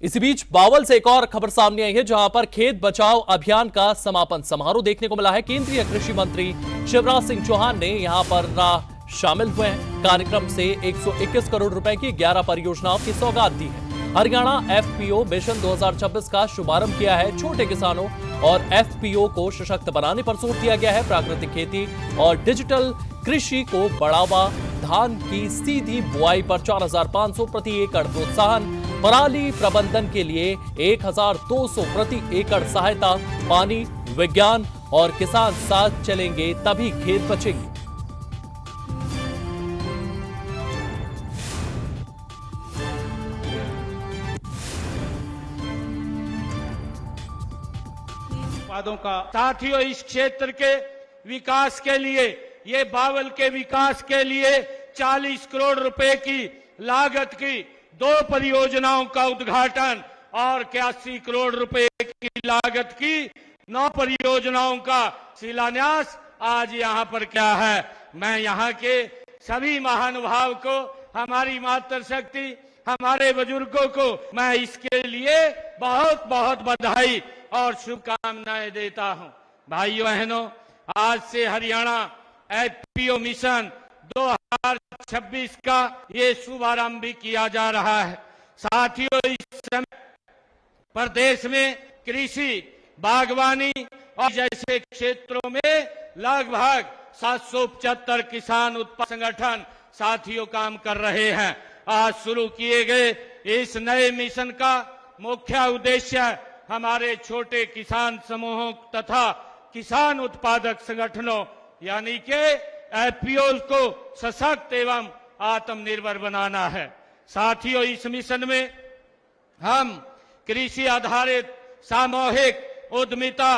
इसी बीच बावल से एक और खबर सामने आई है, जहां पर खेत बचाओ अभियान का समापन समारोह देखने को मिला है। केंद्रीय कृषि मंत्री शिवराज सिंह चौहान ने यहां पर शामिल हुए हैं। कार्यक्रम से 121 करोड़ रुपए की 11 परियोजनाओं की सौगात दी है। हरियाणा एफपीओ मिशन 2026 का शुभारंभ किया है। छोटे किसानों और एफपीओ को सशक्त बनाने पर जोर दिया गया है। प्राकृतिक खेती और डिजिटल कृषि को बढ़ावा, धान की सीधी बुआई पर 4,500 प्रति एकड़ प्रोत्साहन, पराली प्रबंधन के लिए 1,200 प्रति एकड़ सहायता, पानी, विज्ञान और किसान साथ चलेंगे तभी खेत बचेंगे। उत्पादों का साथियों, इस क्षेत्र के विकास के लिए, ये बावल के विकास के लिए 40 करोड़ रुपए की लागत की 2 परियोजनाओं का उद्घाटन और 81 करोड़ रुपए की लागत की 9 परियोजनाओं का शिलान्यास आज यहाँ पर क्या है। मैं यहाँ के सभी महानुभाव को, हमारी मातृशक्ति, हमारे बुजुर्गों को मैं इसके लिए बहुत बहुत बधाई और शुभकामनाएं देता हूं। भाइयों बहनों, आज से हरियाणा एफपीओ मिशन 2026 का ये शुभारंभ भी किया जा रहा है। साथियों, इस समय प्रदेश में कृषि, बागवानी और जैसे क्षेत्रों में लगभग 775 किसान उत्पादक संगठन साथियों काम कर रहे हैं। आज शुरू किए गए इस नए मिशन का मुख्य उद्देश्य हमारे छोटे किसान समूहों तथा किसान उत्पादक संगठनों यानी कि एफपीओ को सशक्त एवं आत्मनिर्भर बनाना है। साथियों, इस मिशन में हम कृषि आधारित सामूहिक उद्यमिता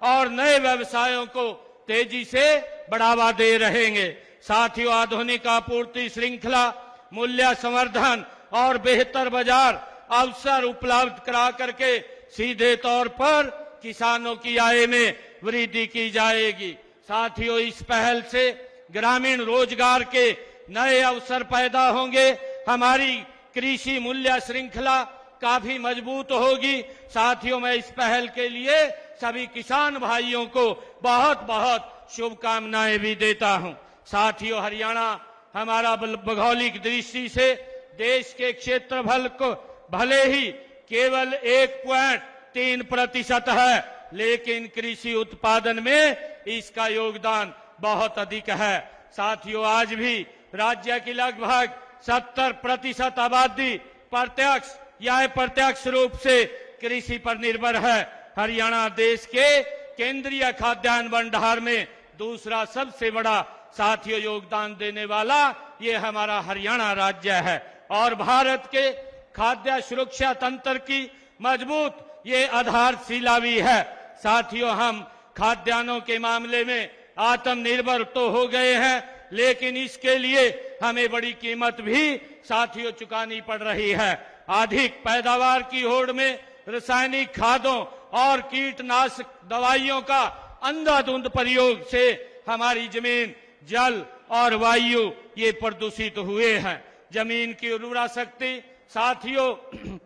और नए व्यवसायों को तेजी से बढ़ावा दे रहेंगे। साथियों, आधुनिक आपूर्ति श्रृंखला, मूल्य संवर्धन और बेहतर बाजार अवसर उपलब्ध करा करके सीधे तौर पर किसानों की आय में वृद्धि की जाएगी। साथियों, इस पहल से ग्रामीण रोजगार के नए अवसर पैदा होंगे। हमारी कृषि मूल्य श्रृंखला काफी मजबूत होगी। साथियों, मैं इस पहल के लिए सभी किसान भाइयों को बहुत बहुत शुभकामनाएं भी देता हूं। साथियों, हरियाणा हमारा भौगोलिक दृष्टि से देश के क्षेत्रफल को भले ही केवल 1.3% है, लेकिन कृषि उत्पादन में इसका योगदान बहुत अधिक है। साथियों, आज भी राज्य की लगभग 70% आबादी प्रत्यक्ष या अप्रत्यक्ष रूप से कृषि पर निर्भर है। हरियाणा देश के केंद्रीय खाद्यान्न भंडार में दूसरा सबसे बड़ा साथियों योगदान देने वाला ये हमारा हरियाणा राज्य है और भारत के खाद्य सुरक्षा तंत्र की मजबूत ये आधारशिला भी है। साथियों, हम खाद्यान्नों के मामले में आत्मनिर्भर तो हो गए हैं, लेकिन इसके लिए हमें बड़ी कीमत भी साथियों चुकानी पड़ रही है। अधिक पैदावार की होड़ में रासायनिक खादों और कीटनाशक दवाइयों का अंधाधुंध प्रयोग से हमारी जमीन, जल और वायु ये प्रदूषित हुए हैं। जमीन की उर्वरा शक्ति साथियों,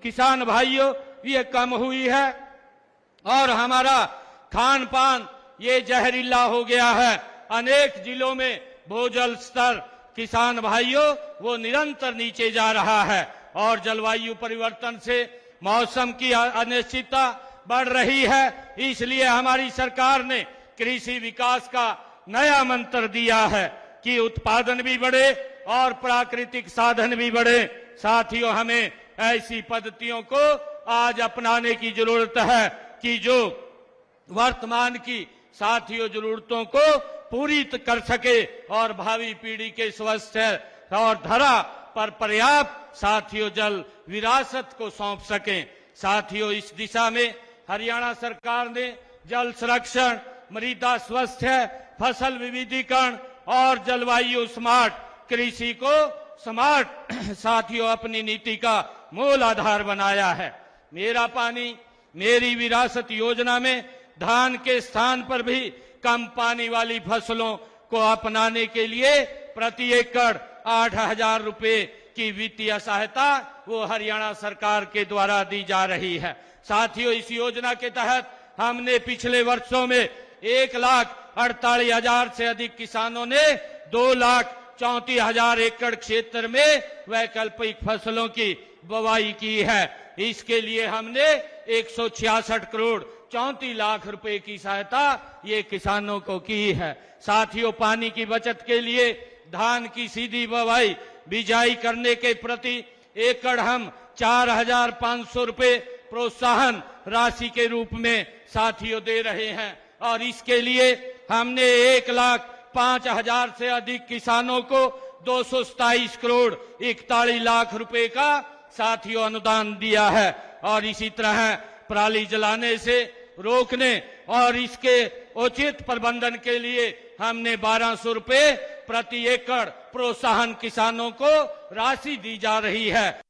किसान भाइयों, ये कम हुई है और हमारा खान पान ये जहरीला हो गया है। अनेक जिलों में भूजल स्तर किसान भाइयों वो निरंतर नीचे जा रहा है और जलवायु परिवर्तन से मौसम की अनिश्चितता बढ़ रही है। इसलिए हमारी सरकार ने कृषि विकास का नया मंत्र दिया है कि उत्पादन भी बढ़े और प्राकृतिक साधन भी बढ़े। साथियों, हमें ऐसी पद्धतियों को आज अपनाने की जरूरत है कि जो वर्तमान की साथियों जरूरतों को पूरी कर सके और भावी पीढ़ी के स्वस्थ और धरा पर पर्याप्त साथियों जल विरासत को सौंप सकें। साथियों, इस दिशा में हरियाणा सरकार ने जल संरक्षण, मृदा स्वास्थ्य, फसल विविधीकरण और जलवायु स्मार्ट कृषि को स्मार्ट साथियों अपनी नीति का मूल आधार बनाया है। मेरा पानी मेरी विरासत योजना में धान के स्थान पर भी कम पानी वाली फसलों को अपनाने के लिए प्रति एकड़ 8,000 रुपए की वित्तीय सहायता वो हरियाणा सरकार के द्वारा दी जा रही है। साथियों, इस योजना के तहत हमने पिछले वर्षों में 1,48,000 से अधिक किसानों ने 2,34,000 एकड़ क्षेत्र में वैकल्पिक फसलों की बुवाई की है। इसके लिए हमने 166 करोड़ 34 लाख रुपए की सहायता ये किसानों को की है। साथियों, पानी की बचत के लिए धान की सीधी बुवाई बिजाई करने के प्रति एकड़ हम 4,500 रुपए प्रोत्साहन राशि के रूप में साथियों दे रहे हैं और इसके लिए हमने 1,05,000 से अधिक किसानों को 227 करोड़ 41 लाख रुपए का साथियों अनुदान दिया है। और इसी तरह पराली जलाने से रोकने और इसके उचित प्रबंधन के लिए हमने 1,200 रुपए प्रति एकड़ प्रोत्साहन किसानों को राशि दी जा रही है।